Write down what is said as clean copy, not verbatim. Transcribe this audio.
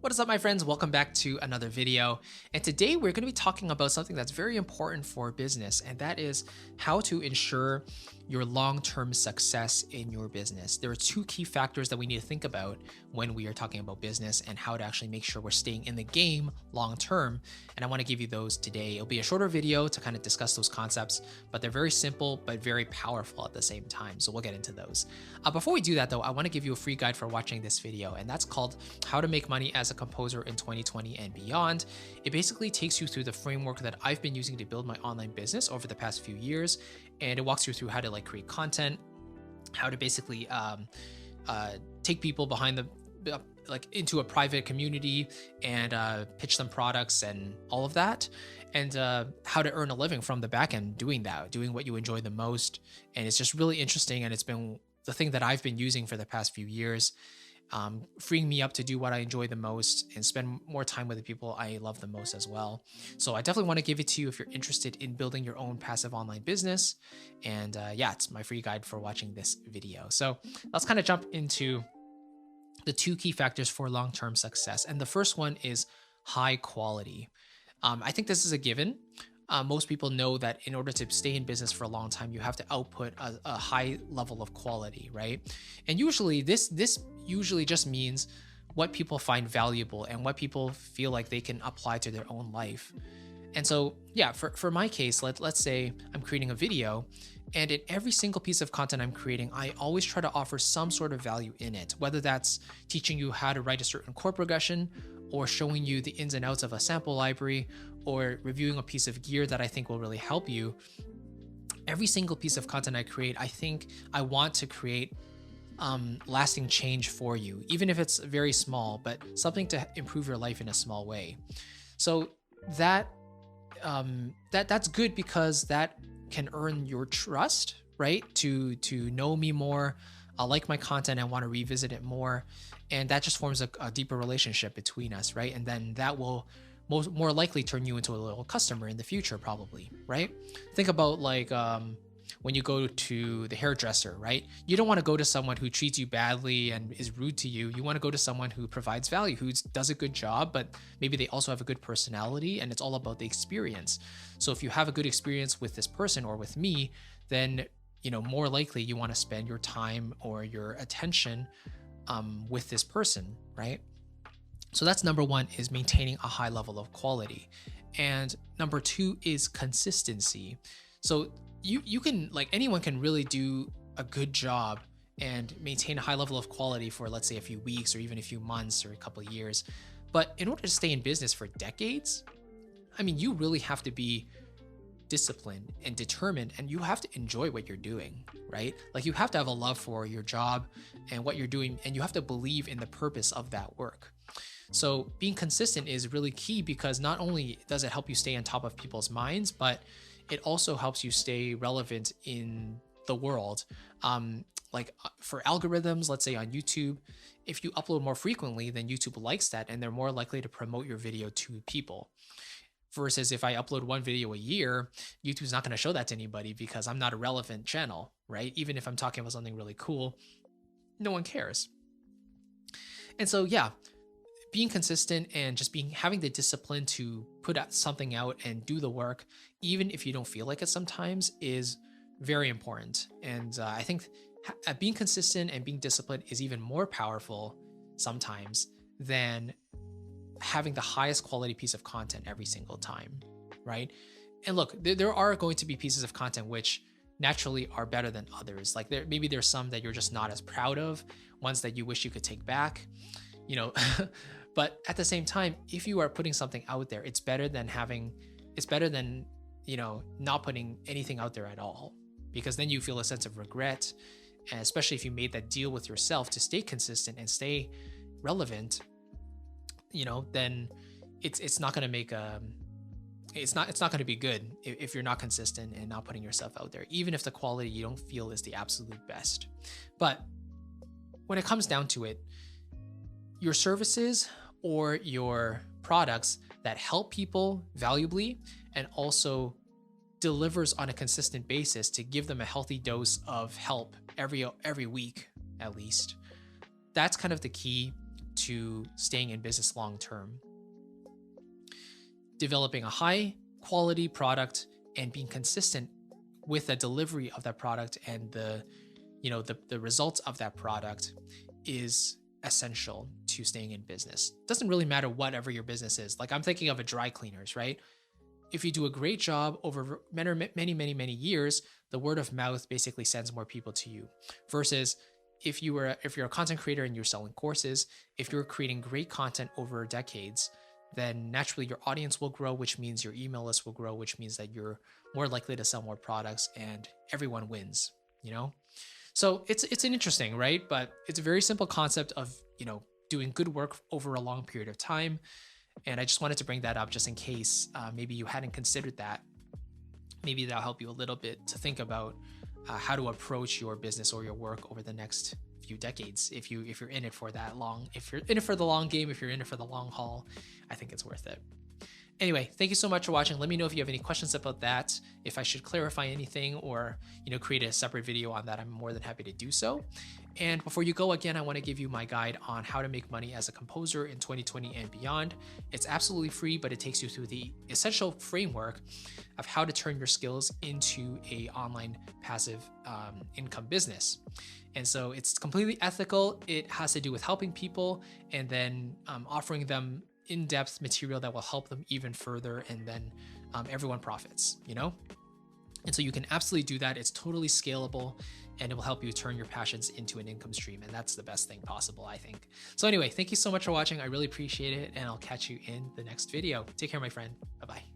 What is up, my friends? Welcome back to another video. And today we're going to be talking about something that's very important for business, and that is how to ensure your long-term success in your business. There are two key factors that we need to think about when we are talking about business and how to actually make sure we're staying in the game long-term. And I want to give you those today. It'll be a shorter video to kind of discuss those concepts, but they're very simple, but very powerful at the same time. So we'll get into those. Before we do that though, I want to give you a free guide for watching this video, and that's called How to Make Money as a Composer in 2020 and Beyond. It basically takes you through the framework that I've been using to build my online business over the past few years, and it walks you through how to create content, how to basically take people behind the into a private community and pitch them products and all of that, and how to earn a living from the back end doing that, doing what you enjoy the most. And it's just really interesting, and it's been the thing that I've been using for the past few years, freeing me up to do what I enjoy the most and spend more time with the people I love the most as well. So I definitely want to give it to you if you're interested in building your own passive online business. And yeah, it's my free guide for watching this video. So let's kind of jump into the two key factors for long-term success. And the first one is high quality. I think this is a given. Most people know that in order to stay in business for a long time, you have to output a high level of quality, right? And usually this usually just means what people find valuable and what people feel like they can apply to their own life. And so, yeah, for my case, let's say I'm creating a video, and in every single piece of content I'm creating, I always try to offer some sort of value in it, whether that's teaching you how to write a certain chord progression, or showing you the ins and outs of a sample library, or reviewing a piece of gear that I think will really help you. Every single piece of content I create, I think I want to create lasting change for you, even if it's very small, but something to improve your life in a small way. So that's good, because that can earn your trust, right? To know me more, like my content and want to revisit it more, and that just forms a deeper relationship between us, right? And then that will more likely turn you into a loyal customer in the future, probably, right? Think about when you go to the hairdresser, right? You don't want to go to someone who treats you badly and is rude to you. You want to go to someone who provides value, who does a good job, but maybe they also have a good personality, and it's all about the experience. So if you have a good experience with this person or with me, then more likely you want to spend your time or your attention with this person, right? So that's number one, is maintaining a high level of quality. And number two is consistency. So you can, anyone can really do a good job and maintain a high level of quality for, let's say, a few weeks or even a few months or a couple of years. But in order to stay in business for decades, I mean, you really have to be disciplined and determined, and you have to enjoy what you're doing, right? You have to have a love for your job and what you're doing, and you have to believe in the purpose of that work. So being consistent is really key, because not only does it help you stay on top of people's minds, but it also helps you stay relevant in the world. For algorithms, let's say on YouTube, if you upload more frequently, then YouTube likes that, and they're more likely to promote your video to people. Versus if I upload one video a year, YouTube's not going to show that to anybody, because I'm not a relevant channel, right? Even if I'm talking about something really cool, no one cares. And so, yeah, being consistent and just having the discipline to put something out and do the work, even if you don't feel like it sometimes, is very important. And I think being consistent and being disciplined is even more powerful sometimes than having the highest quality piece of content every single time, right? And look, there are going to be pieces of content which naturally are better than others. Maybe there's some that you're just not as proud of, ones that you wish you could take back, but at the same time, if you are putting something out there, it's better than not putting anything out there at all, because then you feel a sense of regret. And especially if you made that deal with yourself to stay consistent and stay relevant, then it's not going to make it's not going to be good if you're not consistent and not putting yourself out there, even if the quality you don't feel is the absolute best. But when it comes down to it, your services or your products that help people valuably and also delivers on a consistent basis to give them a healthy dose of help every week at least, that's kind of the key to staying in business long term. Developing a high quality product and being consistent with the delivery of that product and the results of that product is essential to staying in business. Doesn't really matter whatever your business is. Like, I'm thinking of a dry cleaners, right? If you do a great job over many years, the word of mouth basically sends more people to you. Versus if you're a content creator and you're selling courses, if you're creating great content over decades, then naturally your audience will grow, which means your email list will grow, which means that you're more likely to sell more products and everyone wins, you know? So it's an interesting, right? But it's a very simple concept of, doing good work over a long period of time. And I just wanted to bring that up just in case maybe you hadn't considered that. Maybe that'll help you a little bit to think about how to approach your business or your work over the next few decades. If you're in it for that long, if you're in it for the long game, if you're in it for the long haul, I think it's worth it. Anyway, thank you so much for watching. Let me know if you have any questions about that. If I should clarify anything or, create a separate video on that, I'm more than happy to do so. And before you go, again, I want to give you my guide on how to make money as a composer in 2020 and beyond. It's absolutely free, but it takes you through the essential framework of how to turn your skills into a online passive income business. And so it's completely ethical. It has to do with helping people and then offering them in-depth material that will help them even further, and then everyone profits, And so you can absolutely do that. It's totally scalable, and it will help you turn your passions into an income stream. And that's the best thing possible, I think. So anyway, thank you so much for watching. I really appreciate it, and I'll catch you in the next video. Take care, my friend. Bye-bye.